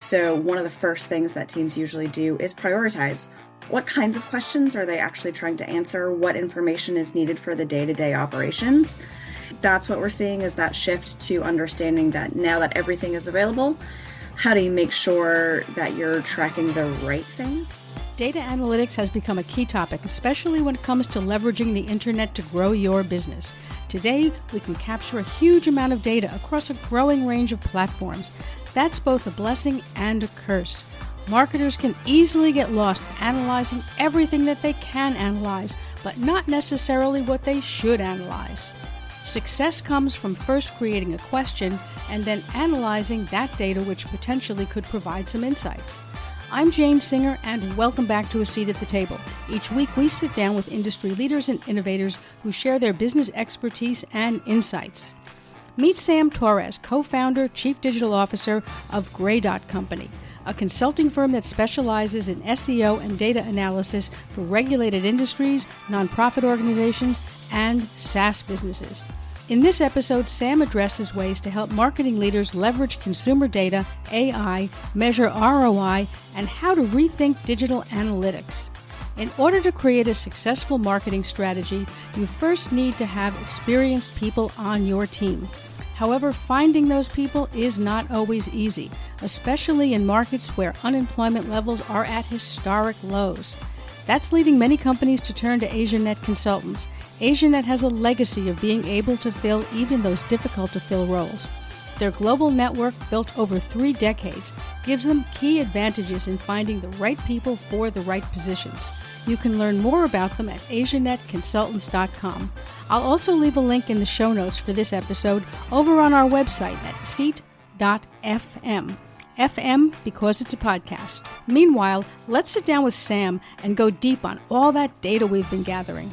So one of the first things that teams usually do is prioritize. What kinds of questions are they actually trying to answer? What information is needed for the day-to-day operations? That's what we're seeing, is that shift to understanding that now that everything is available, how do you make sure that you're tracking the right things? Data analytics has become a key topic, especially when it comes to leveraging the internet to grow your business. Today, we can capture a huge amount of data across a growing range of platforms. That's both a blessing and a curse. Marketers can easily get lost analyzing everything that they can analyze, but not necessarily what they should analyze. Success comes from first creating a question and then analyzing that data, which potentially could provide some insights. I'm Jane Singer, and welcome back to A Seat at the Table. Each week, we sit down with industry leaders and innovators who share their business expertise and insights. Meet Sam Torres, co-founder, chief digital officer of Grey Dot Company, a consulting firm that specializes in SEO and data analysis for regulated industries, nonprofit organizations, and SaaS businesses. In this episode, Sam addresses ways to help marketing leaders leverage consumer data, AI, measure ROI, and how to rethink digital analytics. In order to create a successful marketing strategy, you first need to have experienced people on your team. However, finding those people is not always easy, especially in markets where unemployment levels are at historic lows. That's leading many companies to turn to AsiaNet consultants. AsiaNet has a legacy of being able to fill even those difficult-to-fill roles. Their global network, built over 3 decades, gives them key advantages in finding the right people for the right positions. You can learn more about them at asianetconsultants.com. I'll also leave a link in the show notes for this episode over on our website at seat.fm. FM because it's a podcast. Meanwhile, let's sit down with Sam and go deep on all that data we've been gathering.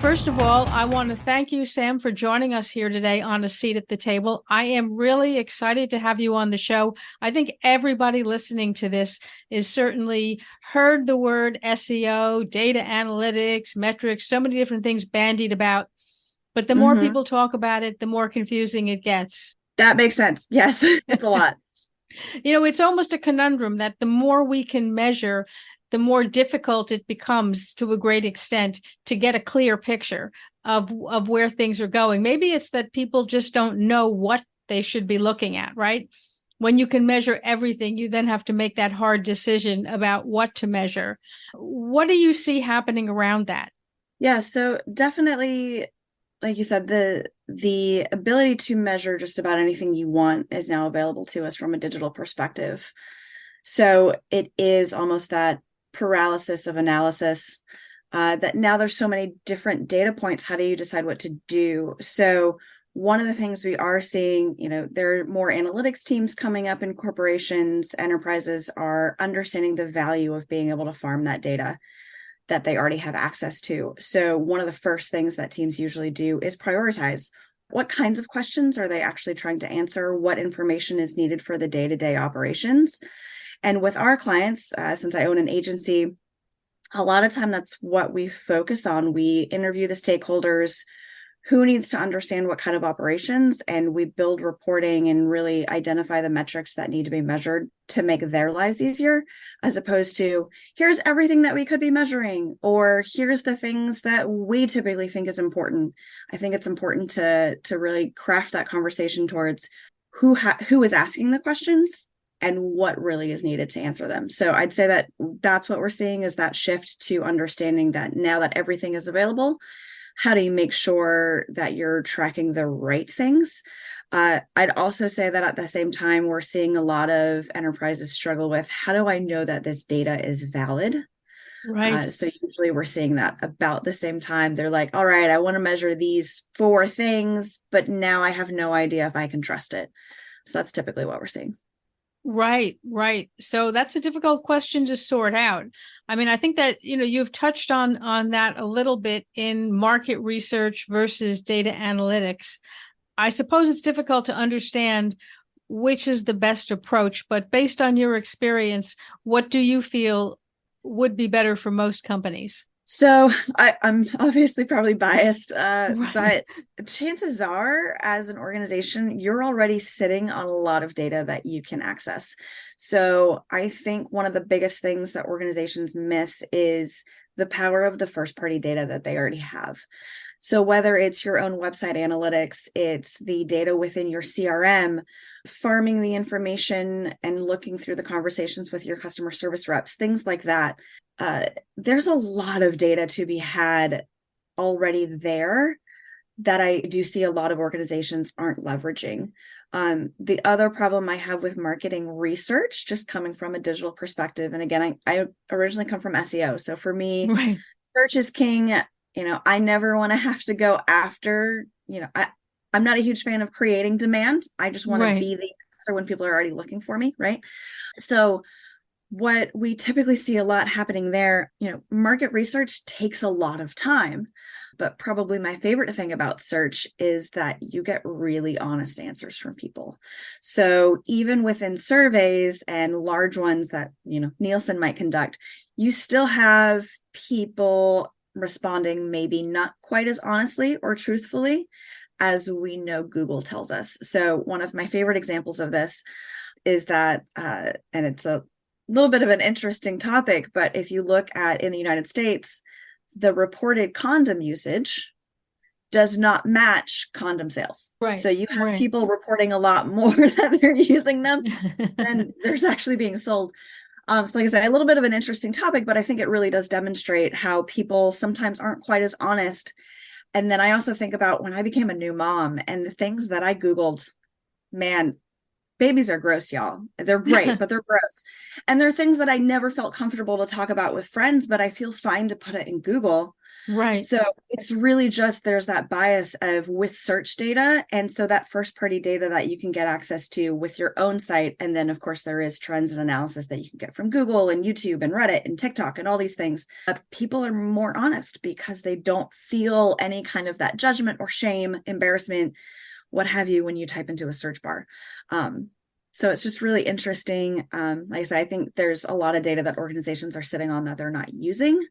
First of all, I want to thank you, Sam, for joining us here today on A Seat at the Table. I am really excited to have you on the show. I think everybody listening to this is certainly heard the word SEO, data analytics, metrics, so many different things bandied about. But the more people talk about it, the more confusing it gets. That makes sense. Yes, it's a lot. It's almost a conundrum that the more we can measure, the more difficult it becomes to a great extent to get a clear picture of where things are going. Maybe it's that people just don't know what they should be looking at, right? When you can measure everything, you then have to make that hard decision about what to measure. What do you see happening around that? Yeah, so definitely, like you said, the ability to measure just about anything you want is now available to us from a digital perspective. So it is almost that paralysis of analysis, that now there's so many different data points. How do you decide what to do? So one of the things we are seeing, there are more analytics teams coming up in corporations. Enterprises are understanding the value of being able to farm that data that they already have access to. So one of the first things that teams usually do is prioritize. What kinds of questions are they actually trying to answer? What information is needed for the day-to-day operations? And with our clients, since I own an agency, a lot of time that's what we focus on. We interview the stakeholders, who needs to understand what kind of operations, and we build reporting and really identify the metrics that need to be measured to make their lives easier, as opposed to here's everything that we could be measuring, or here's the things that we typically think is important. I think it's important to really craft that conversation towards who is asking the questions and what really is needed to answer them. So I'd say that that's what we're seeing, is that shift to understanding that now that everything is available, how do you make sure that you're tracking the right things? I'd also say that at the same time, we're seeing a lot of enterprises struggle with, how do I know that this data is valid? Right. So usually we're seeing that about the same time. They're like, all right, I want to measure these 4 things, but now I have no idea if I can trust it. So that's typically what we're seeing. Right. So that's a difficult question to sort out. I mean, I think that, you've touched on that a little bit in market research versus data analytics. I suppose it's difficult to understand which is the best approach, but based on your experience, what do you feel would be better for most companies? So I'm obviously probably biased, Right. but chances are, as an organization, you're already sitting on a lot of data that you can access. So I think one of the biggest things that organizations miss is the power of the first party data that they already have. So whether it's your own website analytics, it's the data within your CRM, farming the information and looking through the conversations with your customer service reps, things like that. Uh, there's a lot of data to be had already there that I do see a lot of organizations aren't leveraging. The other problem I have with marketing research, just coming from a digital perspective, and again, I originally come from SEO. So for me, Right. search is king. I never want to have to go after, I'm not a huge fan of creating demand. I just want to Right. be the answer when people are already looking for me, right? So what we typically see a lot happening there, market research takes a lot of time. But probably my favorite thing about search is that you get really honest answers from people. So even within surveys and large ones that, Nielsen might conduct, you still have people responding maybe not quite as honestly or truthfully as we know Google tells us. So one of my favorite examples of this is that, and it's a little bit of an interesting topic, but if you look at in the United States, the reported condom usage does not match condom sales. Right. So you have Right. people reporting a lot more that they're using them than there's actually being sold. So like I said, a little bit of an interesting topic, but I think it really does demonstrate how people sometimes aren't quite as honest. And then I also think about when I became a new mom and the things that I Googled, man, babies are gross, y'all. They're great, but they're gross. And there are things that I never felt comfortable to talk about with friends, but I feel fine to put it in Google. Right. So it's really just there's that bias of with search data. And so that first party data that you can get access to with your own site. And then, of course, there is trends and analysis that you can get from Google and YouTube and Reddit and TikTok and all these things. People are more honest because they don't feel any kind of that judgment or shame, embarrassment, what have you, when you type into a search bar. So it's just really interesting. Like I said, I think there's a lot of data that organizations are sitting on that they're not using.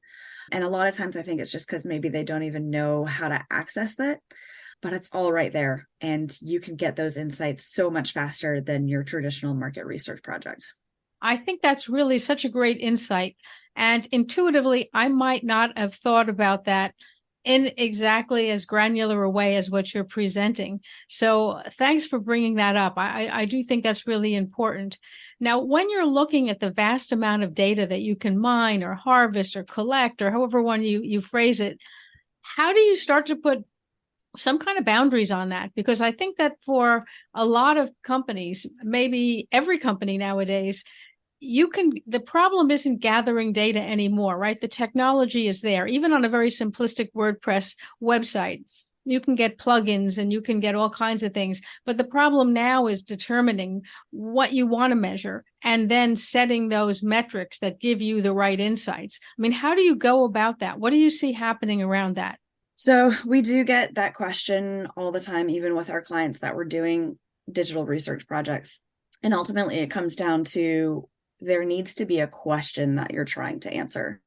And a lot of times I think it's just because maybe they don't even know how to access that, but it's all right there. And you can get those insights so much faster than your traditional market research project. I think that's really such a great insight. And intuitively, I might not have thought about that in exactly as granular a way as what you're presenting. So thanks for bringing that up. I do think that's really important. Now, when you're looking at the vast amount of data that you can mine or harvest or collect, or however one you phrase it, how do you start to put some kind of boundaries on that? Because I think that for a lot of companies, maybe every company nowadays, the problem isn't gathering data anymore, right? The technology is there. Even on a very simplistic WordPress website, you can get plugins and you can get all kinds of things. But the problem now is determining what you want to measure and then setting those metrics that give you the right insights. I mean, how do you go about that? What do you see happening around that? So we do get that question all the time, even with our clients that we're doing digital research projects. And ultimately, it comes down to there needs to be a question that you're trying to answer.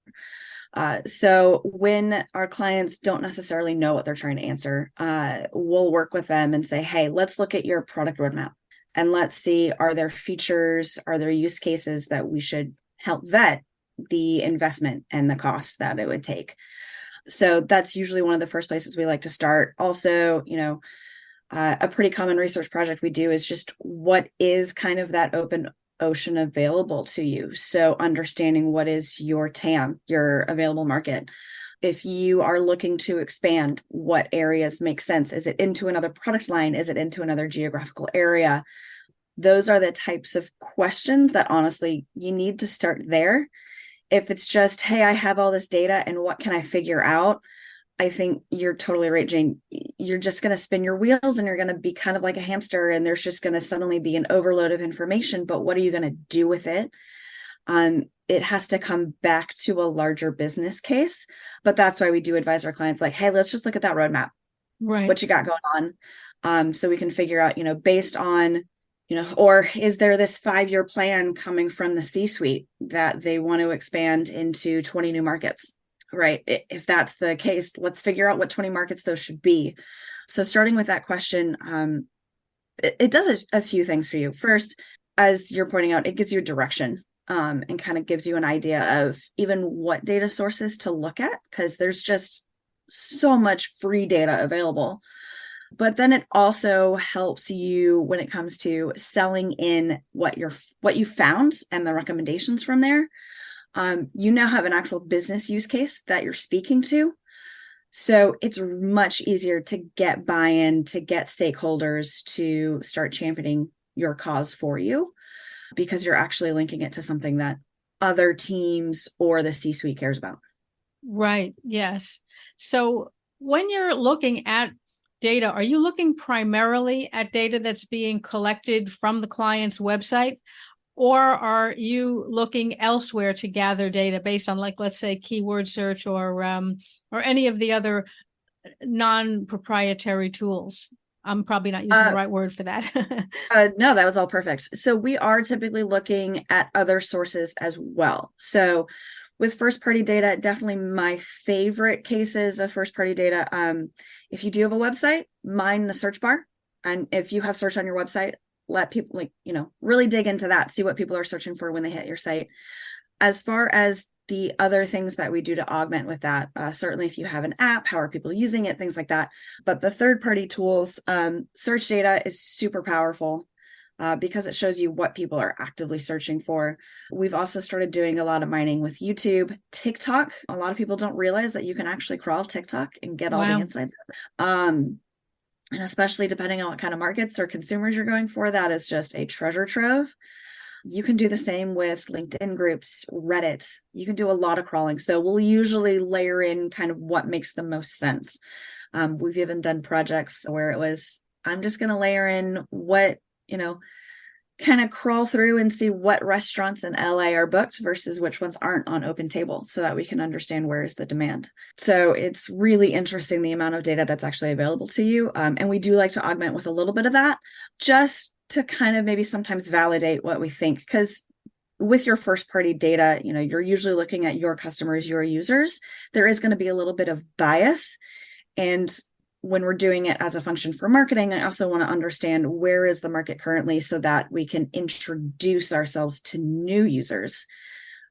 So when our clients don't necessarily know what they're trying to answer, we'll work with them and say, hey, let's look at your product roadmap and let's see, are there features, are there use cases that we should help vet the investment and the cost that it would take? So that's usually one of the first places we like to start. Also, a pretty common research project we do is just what is kind of that open ocean available to you. So understanding what is your TAM, your available market. If you are looking to expand, what areas make sense? Is it into another product line? Is it into another geographical area? Those are the types of questions that honestly you need to start there. If it's just, hey, I have all this data and what can I figure out? I think you're totally right, Jane. You're just going to spin your wheels and you're going to be kind of like a hamster, and there's just going to suddenly be an overload of information. But what are you going to do with it? It has to come back to a larger business case. But that's why we do advise our clients like, hey, let's just look at that roadmap. Right. What you got going on? So we can figure out, based on, or is there this 5-year plan coming from the C-suite that they want to expand into 20 new markets? right? If that's the case, let's figure out what 20 markets those should be. So starting with that question, it does a few things for you. First, as you're pointing out, it gives you a direction, and kind of gives you an idea of even what data sources to look at, because there's just so much free data available. But then it also helps you when it comes to selling in what you found and the recommendations from there. You now have an actual business use case that you're speaking to. So it's much easier to get buy-in, to get stakeholders to start championing your cause for you, because you're actually linking it to something that other teams or the C-suite cares about. Right. Yes. So when you're looking at data, are you looking primarily at data that's being collected from the client's website? Or are you looking elsewhere to gather data based on, like, let's say, keyword search or any of the other non-proprietary tools? I'm probably not using the right word for that. No, that was all perfect. So we are typically looking at other sources as well. So with first party data, definitely my favorite cases of first party data. If you do have a website, mine the search bar. And if you have search on your website, let people really dig into that, see what people are searching for when they hit your site. As far as the other things that we do to augment with that, certainly if you have an app, how are people using it, things like that. But the third party tools, search data is super powerful. Because it shows you what people are actively searching for. We've also started doing a lot of mining with YouTube, TikTok. A lot of people don't realize that you can actually crawl TikTok and get all the insights. And especially depending on what kind of markets or consumers you're going for, that is just a treasure trove. You can do the same with LinkedIn groups, Reddit. You can do a lot of crawling. So we'll usually layer in kind of what makes the most sense. We've even done projects where it was, I'm just going to layer in what, kind of crawl through and see what restaurants in LA are booked versus which ones aren't on OpenTable, so that we can understand where is the demand. So it's really interesting the amount of data that's actually available to you. And we do like to augment with a little bit of that, just to kind of maybe sometimes validate what we think. Because with your first party data, you're usually looking at your customers, your users. There is going to be a little bit of bias. And when we're doing it as a function for marketing, I also want to understand where is the market currently, so that we can introduce ourselves to new users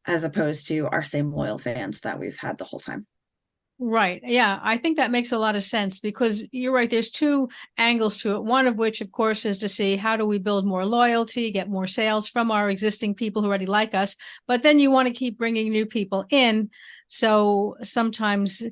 as opposed to our same loyal fans that we've had the whole time. Right. Yeah, I think that makes a lot of sense, because you're right. There's two angles to it. One of which, of course, is to see how do we build more loyalty, get more sales from our existing people who already like us. But then you want to keep bringing new people in. So sometimes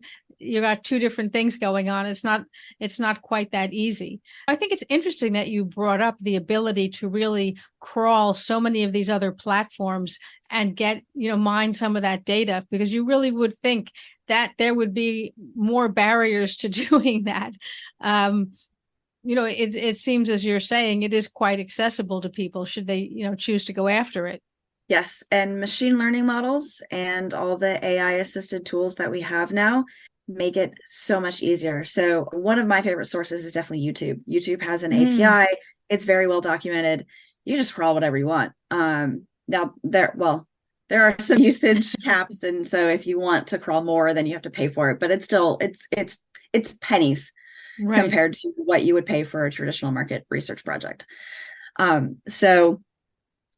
you got two different things going on. It's not quite that easy. I think it's interesting that you brought up the ability to really crawl so many of these other platforms and get, mine some of that data, because you really would think that there would be more barriers to doing that. It seems, as you're saying, it is quite accessible to people should they, choose to go after it. Yes. And machine learning models and all the AI assisted tools that we have now make it so much easier. So one of my favorite sources is definitely YouTube. YouTube has an API. It's very well documented. You just crawl whatever you want. Now there are some usage caps. And so if you want to crawl more, then you have to pay for it, but it's still, it's pennies compared to what you would pay for a traditional market research project. So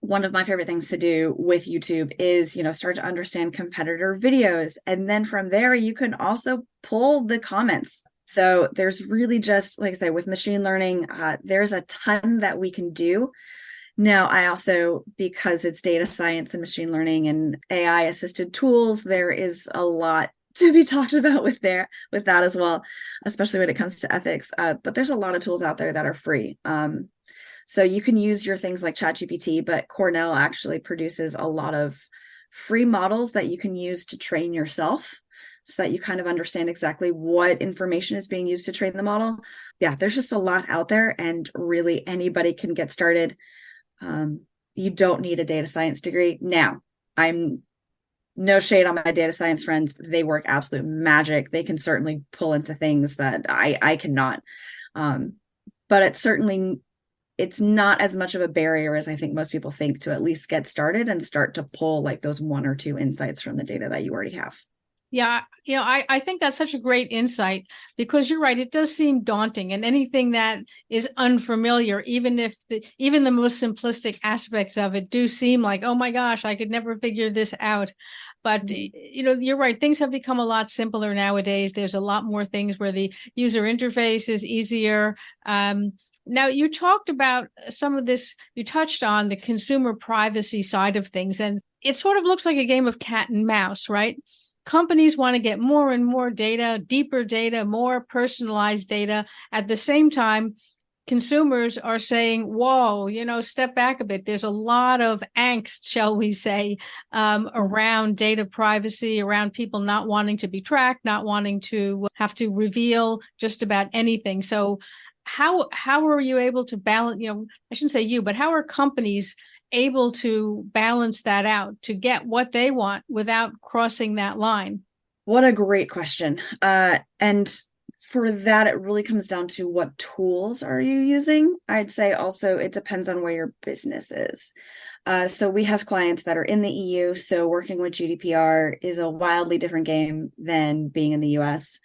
one of my favorite things to do with YouTube is, start to understand competitor videos. And then from there, you can also pull the comments. So there's really just, like I say, with machine learning, there's a ton that we can do. Now, I also, because it's data science and machine learning and AI assisted tools, there is a lot to be talked about with that as well, especially when it comes to ethics. But there's a lot of tools out there that are free. So you can use your things like ChatGPT, but Cornell actually produces a lot of free models that you can use to train yourself, so that you kind of understand exactly what information is being used to train the model. Yeah, there's just a lot out there, and really anybody can get started. You don't need a data science degree. Now, I'm no shade on my data science friends. They work absolute magic. They can certainly pull into things that I cannot. But it's not as much of a barrier as I think most people think to at least get started and start to pull like those one or two insights from the data that you already have. Yeah, I think that's such a great insight because you're right. It does seem daunting, and anything that is unfamiliar, even if even the most simplistic aspects of it do seem like, oh my gosh, I could never figure this out. But you're right. Things have become a lot simpler nowadays. There's a lot more things where the user interface is easier. Now, you talked about some of this. You touched on the consumer privacy side of things, and it sort of looks like a game of cat and mouse, right? Companies want to get more and more data, deeper data, more personalized data. At the same time, consumers are saying, whoa, step back a bit. There's a lot of angst, shall we say, around data privacy, around people not wanting to be tracked, not wanting to have to reveal just about anything. So how are you able to balance, I shouldn't say you, but how are companies able to balance that out to get what they want without crossing that line? What a great question. And for that, it really comes down to what tools are you using? I'd say also it depends on where your business is. So we have clients that are in the EU. So working with GDPR is a wildly different game than being in the US.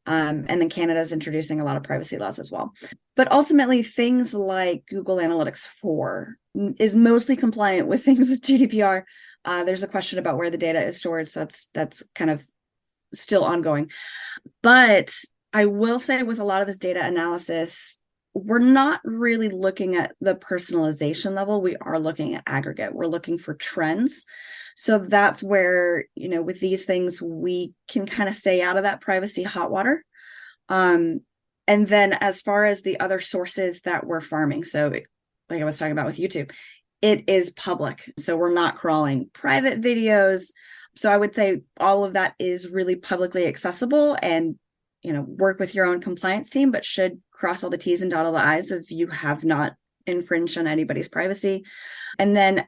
And then Canada is introducing a lot of privacy laws as well. But ultimately, things like Google Analytics 4 is mostly compliant with things with GDPR. There's a question about where the data is stored. So that's kind of still ongoing. But I will say with a lot of this data analysis, we're not really looking at the personalization level. We are looking at aggregate. We're looking for trends. So that's where, with these things, we can kind of stay out of that privacy hot water. And then as far as the other sources that we're farming, so like I was talking about with YouTube, it is public. So we're not crawling private videos. So I would say all of that is really publicly accessible and, work with your own compliance team, but should cross all the T's and dot all the I's if you have not infringed on anybody's privacy. And then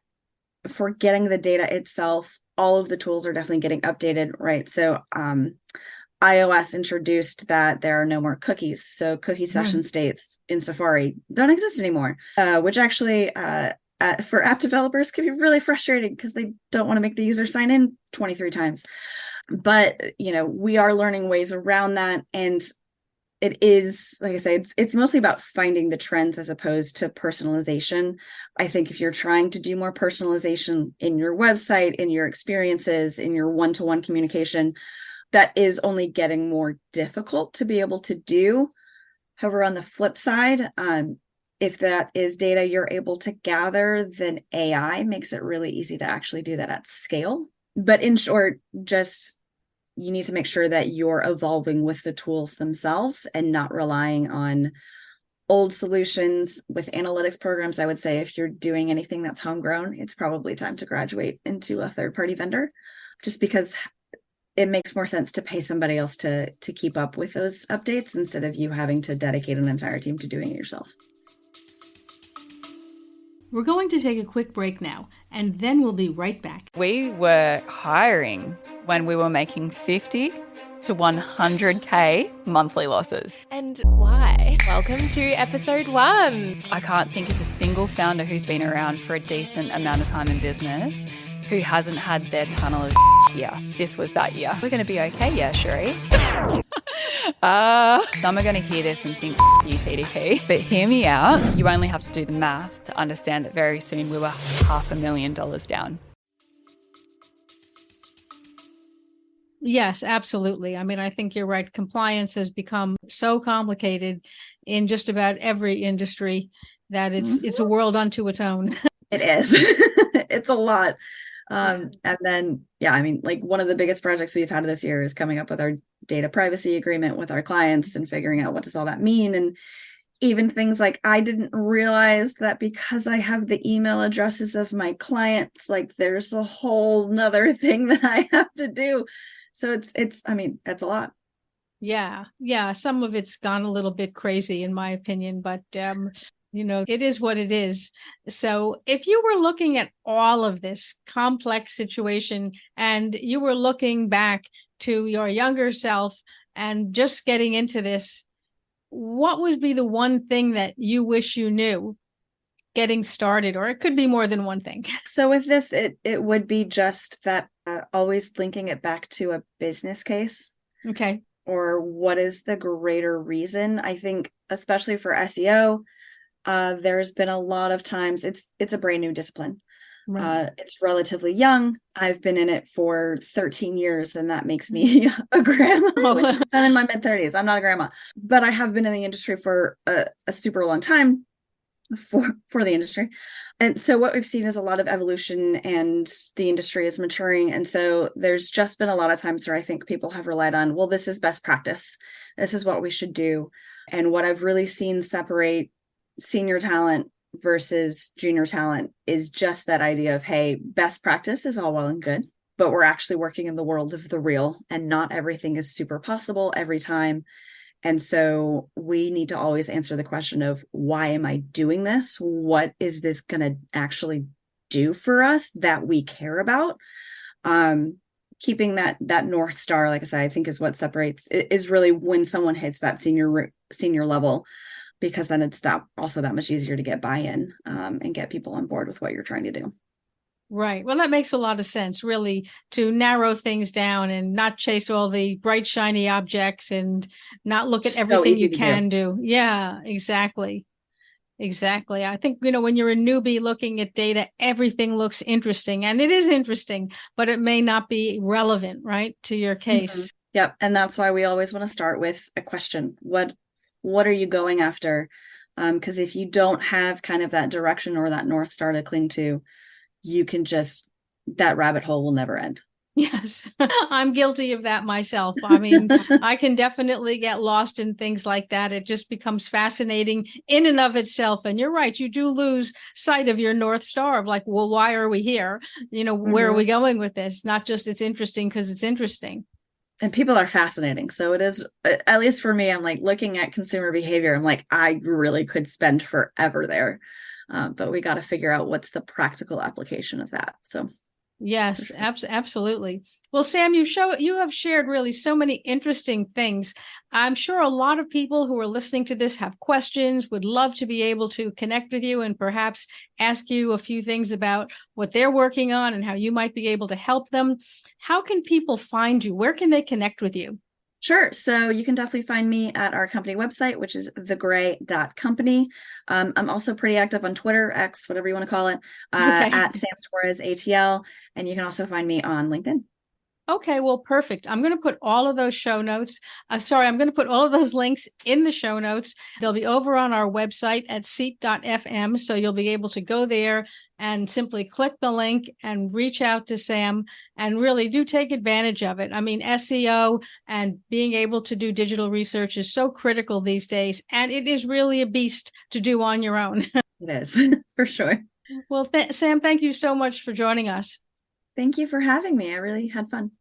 for getting the data itself, all of the tools are definitely getting updated, right? So iOS introduced that there are no more cookies. So cookie session states in Safari don't exist anymore, which actually for app developers can be really frustrating because they don't want to make the user sign in 23 times. But, we are learning ways around that. And it is, like I say, it's mostly about finding the trends as opposed to personalization. I think if you're trying to do more personalization in your website, in your experiences, in your one-to-one communication, that is only getting more difficult to be able to do. However, on the flip side, if that is data you're able to gather, then AI makes it really easy to actually do that at scale. But in short, just you need to make sure that you're evolving with the tools themselves and not relying on old solutions. With analytics programs, I would say if you're doing anything that's homegrown, it's probably time to graduate into a third-party vendor, just because it makes more sense to pay somebody else to keep up with those updates instead of you having to dedicate an entire team to doing it yourself. We're going to take a quick break now, and then we'll be right back. We were hiring when we were making 50 to 100K monthly losses. And why? Welcome to episode 1. I can't think of a single founder who's been around for a decent amount of time in business who hasn't had their tunnel of year. This was that year. We're going to be okay, yeah, Sheree. Some are going to hear this and think, you TDP. But hear me out. You only have to do the math to understand that very soon we were $500,000 down. Yes, absolutely. I mean, I think you're right. Compliance has become so complicated in just about every industry that it's a world unto its own. It is. It's a lot. And then, yeah, I mean, like one of the biggest projects we've had this year is coming up with our data privacy agreement with our clients and figuring out what does all that mean. And even things like I didn't realize that because I have the email addresses of my clients, like there's a whole nother thing that I have to do. So it's a lot. Yeah. Some of it's gone a little bit crazy in my opinion, but it is what it is. So if you were looking at all of this complex situation and you were looking back to your younger self and just getting into this, what would be the one thing that you wish you knew getting started, or it could be more than one thing. So with this, it would be just that always linking it back to a business case. Okay. Or what is the greater reason? I think, especially for SEO, there's been a lot of times it's a brand new discipline. Right. It's relatively young. I've been in it for 13 years, and that makes me a grandma, which I'm in my mid-30s. I'm not a grandma, but I have been in the industry for a super long time for the industry. And so what we've seen is a lot of evolution, and the industry is maturing. And so there's just been a lot of times where I think people have relied on, well, this is best practice. This is what we should do. And what I've really seen separate senior talent versus junior talent is just that idea of, hey, best practice is all well and good, but we're actually working in the world of the real, and not everything is super possible every time. And so we need to always answer the question of, why am I doing this? What is this going to actually do for us that we care about? Keeping that North Star, like I said, I think is what separates, is really when someone hits that senior level, because then it's that much easier to get buy-in and get people on board with what you're trying to do. Right. Well, that makes a lot of sense, really, to narrow things down and not chase all the bright, shiny objects and not look at everything you can do. Yeah, exactly. Exactly. I think, when you're a newbie looking at data, everything looks interesting, and it is interesting, but it may not be relevant, right, to your case. Mm-hmm. Yep. And that's why we always want to start with a question. What are you going after? Because if you don't have kind of that direction or that North Star to cling to, you can that rabbit hole will never end. Yes, I'm guilty of that myself. I mean, I can definitely get lost in things like that. It just becomes fascinating in and of itself. And you're right, you do lose sight of your North Star of like, well, why are we here? Where are we going with this? Not just it's interesting because it's interesting. And people are fascinating. So it is, at least for me, I'm like looking at consumer behavior. I'm like, I really could spend forever there. But we got to figure out what's the practical application of that. So yes, sure. Absolutely. Well, Sam, you have shared really so many interesting things. I'm sure a lot of people who are listening to this have questions, would love to be able to connect with you and perhaps ask you a few things about what they're working on and how you might be able to help them. How can people find you? Where can they connect with you? Sure. So you can definitely find me at our company website, which is thegray.company. I'm also pretty active on Twitter, X, whatever you want to call it, at Sam Torres ATL. And you can also find me on LinkedIn. Okay, well, perfect. I'm going to put all of those show notes. I'm going to put all of those links in the show notes. They'll be over on our website at seat.fm. So you'll be able to go there and simply click the link and reach out to Sam, and really do take advantage of it. I mean, SEO and being able to do digital research is so critical these days, and it is really a beast to do on your own. It is, for sure. Well, Sam, thank you so much for joining us. Thank you for having me. I really had fun.